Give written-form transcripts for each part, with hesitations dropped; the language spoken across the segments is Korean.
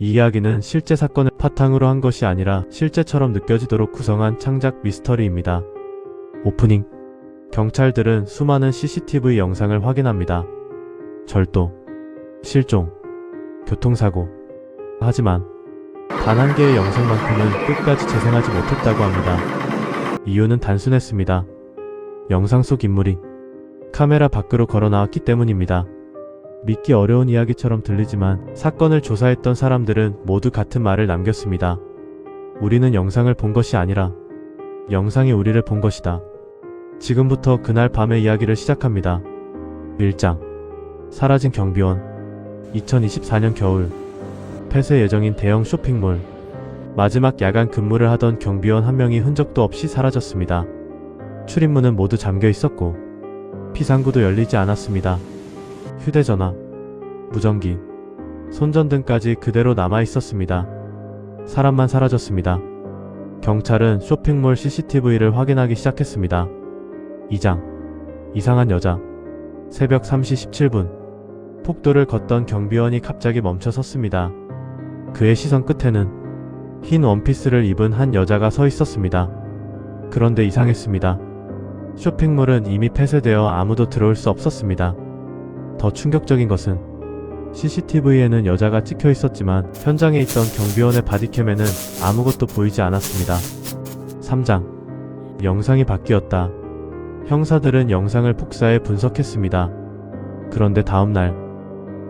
이 이야기는 실제 사건을 바탕으로 한 것이 아니라 실제처럼 느껴지도록 구성한 창작 미스터리입니다. 오프닝. 경찰들은 수많은 CCTV 영상을 확인합니다. 절도, 실종, 교통사고. 하지만 단 한 개의 영상만큼은 끝까지 재생하지 못했다고 합니다. 이유는 단순했습니다. 영상 속 인물이 카메라 밖으로 걸어 나왔기 때문입니다. 믿기 어려운 이야기처럼 들리지만 사건을 조사했던 사람들은 모두 같은 말을 남겼습니다. 우리는 영상을 본 것이 아니라 영상이 우리를 본 것이다. 지금부터 그날 밤의 이야기를 시작합니다. 1장. 사라진 경비원. 2024년 겨울, 폐쇄 예정인 대형 쇼핑몰. 마지막 야간 근무를 하던 경비원 한 명이 흔적도 없이 사라졌습니다. 출입문은 모두 잠겨 있었고 피상구도 열리지 않았습니다. 휴대전화, 무전기, 손전등까지 그대로 남아 있었습니다. 사람만 사라졌습니다. 경찰은 쇼핑몰 CCTV를 확인하기 시작했습니다. 2장. 이상한 여자. 새벽 3시 17분. 폭도를 걷던 경비원이 갑자기 멈춰 섰습니다. 그의 시선 끝에는 흰 원피스를 입은 한 여자가 서 있었습니다. 그런데 이상했습니다. 쇼핑몰은 이미 폐쇄되어 아무도 들어올 수 없었습니다. 더 충격적인 것은 CCTV에는 여자가 찍혀 있었지만 현장에 있던 경비원의 바디캠에는 아무것도 보이지 않았습니다. 3장. 영상이 바뀌었다. 형사들은 영상을 복사해 분석했습니다. 그런데 다음날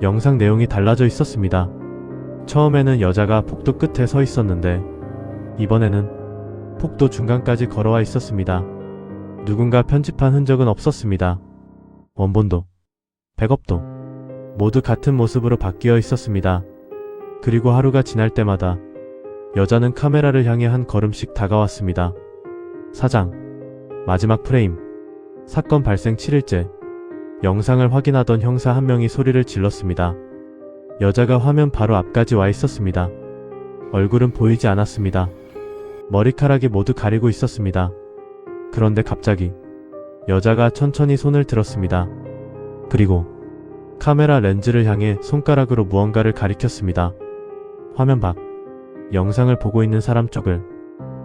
영상 내용이 달라져 있었습니다. 처음에는 여자가 폭도 끝에 서 있었는데 이번에는 폭도 중간까지 걸어와 있었습니다. 누군가 편집한 흔적은 없었습니다. 원본도 백업도 모두 같은 모습으로 바뀌어 있었습니다. 그리고 하루가 지날 때마다 여자는 카메라를 향해 한 걸음씩 다가왔습니다. 4장. 마지막 프레임. 사건 발생 7일째. 영상을 확인하던 형사 한 명이 소리를 질렀습니다. 여자가 화면 바로 앞까지 와 있었습니다. 얼굴은 보이지 않았습니다. 머리카락이 모두 가리고 있었습니다. 그런데 갑자기 여자가 천천히 손을 들었습니다. 그리고 카메라 렌즈를 향해 손가락으로 무언가를 가리켰습니다. 화면 밖. 영상을 보고 있는 사람 쪽을.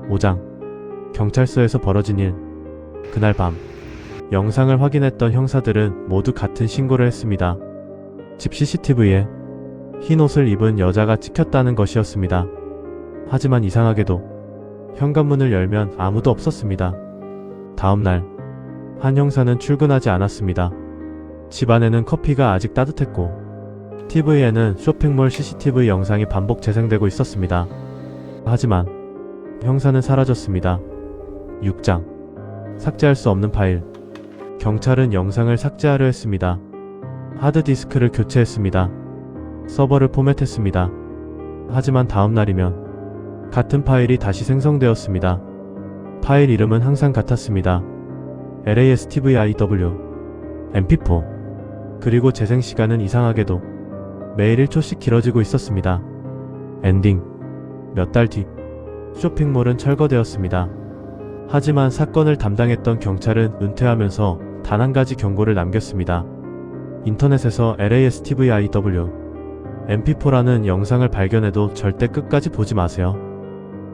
5장. 경찰서에서 벌어진 일. 그날 밤 영상을 확인했던 형사들은 모두 같은 신고를 했습니다. 집 CCTV에 흰 옷을 입은 여자가 찍혔다는 것이었습니다. 하지만 이상하게도 현관문을 열면 아무도 없었습니다. 다음날 한 형사는 출근하지 않았습니다. 집 안에는 커피가 아직 따뜻했고 TV에는 쇼핑몰 CCTV 영상이 반복 재생되고 있었습니다. 하지만 형사는 사라졌습니다. 6장. 삭제할 수 없는 파일. 경찰은 영상을 삭제하려 했습니다. 하드디스크를 교체했습니다. 서버를 포맷했습니다. 하지만 다음날이면 같은 파일이 다시 생성되었습니다. 파일 이름은 항상 같았습니다. LASTVIW MP4. 그리고 재생 시간은 이상하게도 매일 1초씩 길어지고 있었습니다. 엔딩. 몇 달 뒤 쇼핑몰은 철거되었습니다. 하지만 사건을 담당했던 경찰은 은퇴하면서 단 한 가지 경고를 남겼습니다. 인터넷에서 LASTVIW MP4라는 영상을 발견해도 절대 끝까지 보지 마세요.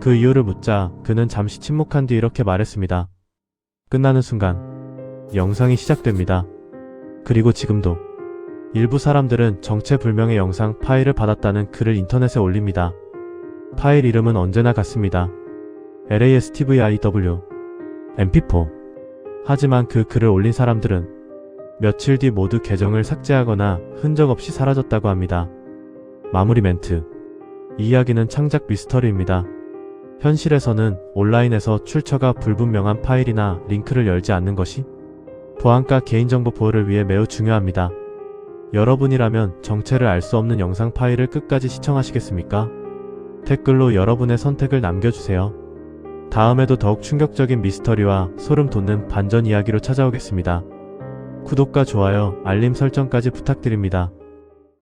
그 이유를 묻자 그는 잠시 침묵한 뒤 이렇게 말했습니다. 끝나는 순간 영상이 시작됩니다. 그리고 지금도 일부 사람들은 정체불명의 영상 파일을 받았다는 글을 인터넷에 올립니다. 파일 이름은 언제나 같습니다. LASTVIW MP4. 하지만 그 글을 올린 사람들은 며칠 뒤 모두 계정을 삭제하거나 흔적 없이 사라졌다고 합니다. 마무리 멘트. 이 이야기는 창작 미스터리입니다. 현실에서는 온라인에서 출처가 불분명한 파일이나 링크를 열지 않는 것이 보안과 개인정보 보호를 위해 매우 중요합니다. 여러분이라면 정체를 알 수 없는 영상 파일을 끝까지 시청하시겠습니까? 댓글로 여러분의 선택을 남겨주세요. 다음에도 더욱 충격적인 미스터리와 소름 돋는 반전 이야기로 찾아오겠습니다. 구독과 좋아요, 알림 설정까지 부탁드립니다.